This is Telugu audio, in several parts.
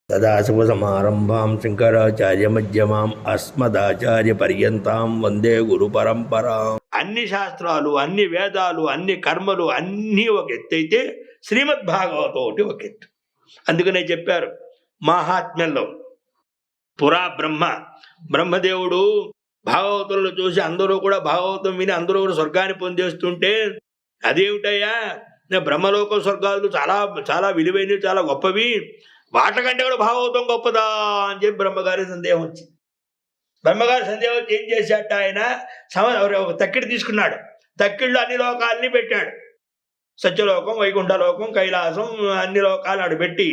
సదాశివసమారంభాం శంకరాచార్యమధ్యమాం అస్మదాచార్యపర్యంతాం వందే గురు పరంపరాం. అన్ని శాస్త్రాలు, అన్ని వేదాలు, అన్ని కర్మలు అన్నీ ఒక ఎత్తు అయితే శ్రీమద్భాగవతం ఒకటి ఒక ఎత్తు. అందుకనే చెప్పారు మహాత్మ్యంలో, పురా బ్రహ్మదేవుడు భాగవతంలో చూసి అందరూ కూడా భాగవతం విని అందరూ కూడా స్వర్గాన్ని పొందేస్తుంటే, అదేమిటయ్యా బ్రహ్మలోక స్వర్గాలు చాలా చాలా విలువైనవి, చాలా గొప్పవి, వాటికంటే కూడా భాగవతం గొప్పదా అని చెప్పి బ్రహ్మగారి సందేహం వచ్చింది. బ్రహ్మగారి సందేహం వచ్చి ఏం చేశాట, ఆయన ఒక తక్కిడి తీసుకున్నాడు. తక్కిళ్ళు అన్ని లోకాలని పెట్టాడు. సత్యలోకం, వైకుంఠలోకం, కైలాసం, అన్ని లోకాలు ఆడు పెట్టి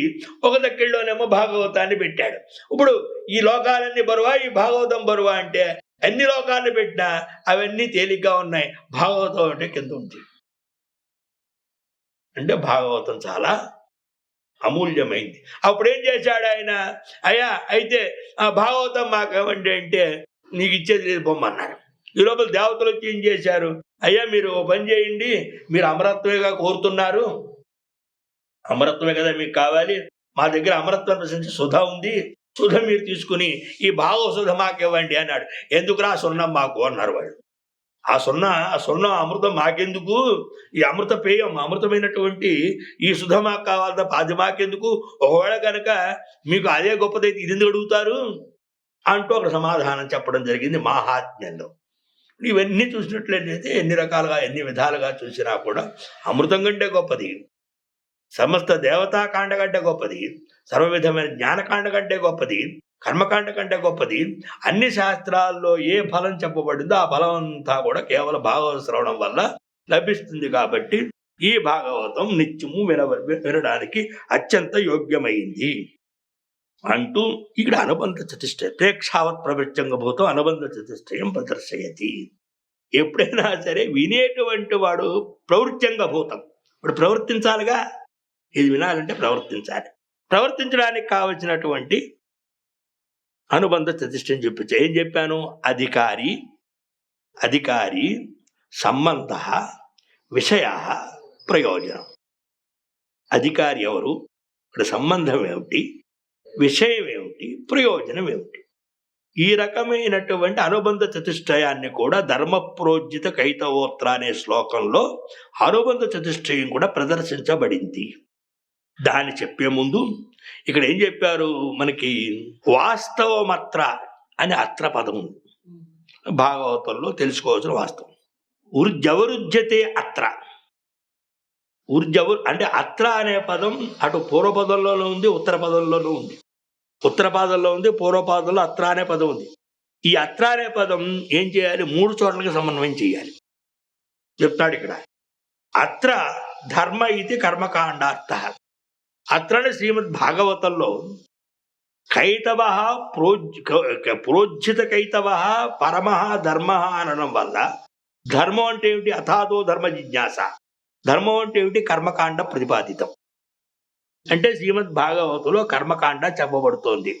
ఒక తక్కిళ్ళలోనేమో భాగవతాన్ని పెట్టాడు. ఇప్పుడు ఈ లోకాలన్నీ బరువా, ఈ భాగవతం బరువా అంటే అన్ని లోకాలను పెట్టినా అవన్నీ తేలిగ్గా ఉన్నాయి, భాగవతం అంటే కింద ఉంది. అంటే భాగవతం చాలా అమూల్యమైంది. అప్పుడు ఏం చేశాడు ఆయన, అయ్యా అయితే ఆ భాగవతం మాకేమంటే అంటే నీకు ఇచ్చేది లేదు పొమ్మన్నాడు. ఈ లోపల దేవతలు వచ్చి ఏం చేశారు, అయ్యా మీరు పని చేయండి, మీరు అమరత్వమేగా కోరుతున్నారు, అమరత్వమే కదా మీకు కావాలి, మా దగ్గర అమరత్వం ప్రశ్నించి సుధ ఉంది, సుధ మీరు తీసుకుని ఈ భాగవ సుధ మాకు ఇవ్వండి అన్నాడు. ఎందుకురా సున్నం మాకు అన్నారు వాళ్ళు. ఆ సున్నం అమృతం మాకెందుకు, ఈ అమృత పేయం అమృతమైనటువంటి ఈ సుధ మాకు కావాలి తప్ప అది మాకెందుకు, ఒకవేళ కనుక మీకు అదే గొప్పదైతే ఇది ఎందుకు అడుగుతారు అంటూ అక్కడ సమాధానం చెప్పడం జరిగింది మహాత్మ్యంలో. ఇవన్నీ చూసినట్లయితే ఎన్ని రకాలుగా ఎన్ని విధాలుగా చూసినా కూడా అమృతం కంటే గొప్పది, సమస్త దేవతాకాండ కంటే గొప్పది, సర్వవిధమైన జ్ఞానకాండ కంటే గొప్పది, కర్మకాండ కంటే గొప్పది. అన్ని శాస్త్రాల్లో ఏ ఫలం చెప్పబడిందో ఆ ఫలం అంతా కూడా కేవలం భాగవత శ్రవణం వల్ల లభిస్తుంది. కాబట్టి ఈ భాగవతం నిత్యము వినడానికి అత్యంత యోగ్యమైంది అంటూ ఇక్కడ అనుబంధ చతుష్టయం, ప్రేక్షావత్ ప్రపంచంగభూతం అనుబంధ చతుష్టయం ప్రదర్శయతి. ఎప్పుడైనా సరే వినేటువంటి వాడు ప్రవృత్యంగభూతం, ఇప్పుడు ప్రవర్తించాలిగా, ఇది వినాలంటే ప్రవర్తించాలి. ప్రవర్తించడానికి కావలసినటువంటి అనుబంధ చతుష్టయం చెప్పచ్చు. ఏం చెప్పాను, అధికారి సంబంధ విషయ ప్రయోజనం. అధికారి ఎవరు, ఇక్కడ సంబంధం ఏమిటి, విషయం ఏమిటి, ప్రయోజనం ఏమిటి, ఈ రకమైనటువంటి అనుబంధ చతుష్టయాన్ని కూడా ధర్మప్రోజ్జిత కైతవోత్ర అనే శ్లోకంలో అనుబంధ చతుష్టయం కూడా ప్రదర్శించబడింది. దాన్ని చెప్పే ముందు ఇక్కడ ఏం చెప్పారు, మనకి వాస్తవమత్ర అని అత్ర పదం ఉంది భాగవతంలో, తెలుసుకోవాల్సిన వాస్తవం. ఊర్జవరుజ్యతే అత్ర, అంటే అత్ర అనే పదం అటు పూర్వపదంలోనూ ఉంది, ఉత్తర పదంలోనూ ఉంది. ఉత్తర పాదంలో ఉంది, పూర్వపాదంలో అత్ర అనే పదం ఉంది. ఈ అత్ర అనే పదం ఏం చేయాలి, 3 చోట్లకి సమన్వయం చేయాలి చెప్తాడు ఇక్కడ. అత్ర ధర్మ ఇది కర్మకాండార్థ. అత్రని శ్రీమద్ భాగవతంలో కైతవ ప్రోజ్జిత కైతవ పరమ ధర్మ అనడం వల్ల ధర్మం అంటే ఏమిటి, అథాదో ధర్మ జిజ్ఞాస. ధర్మం అంటే ఏమిటి, కర్మకాండ ప్రతిపాదితం. అంటే శ్రీమద్ భాగవతంలో కర్మకాండ చెప్పబడుతోంది.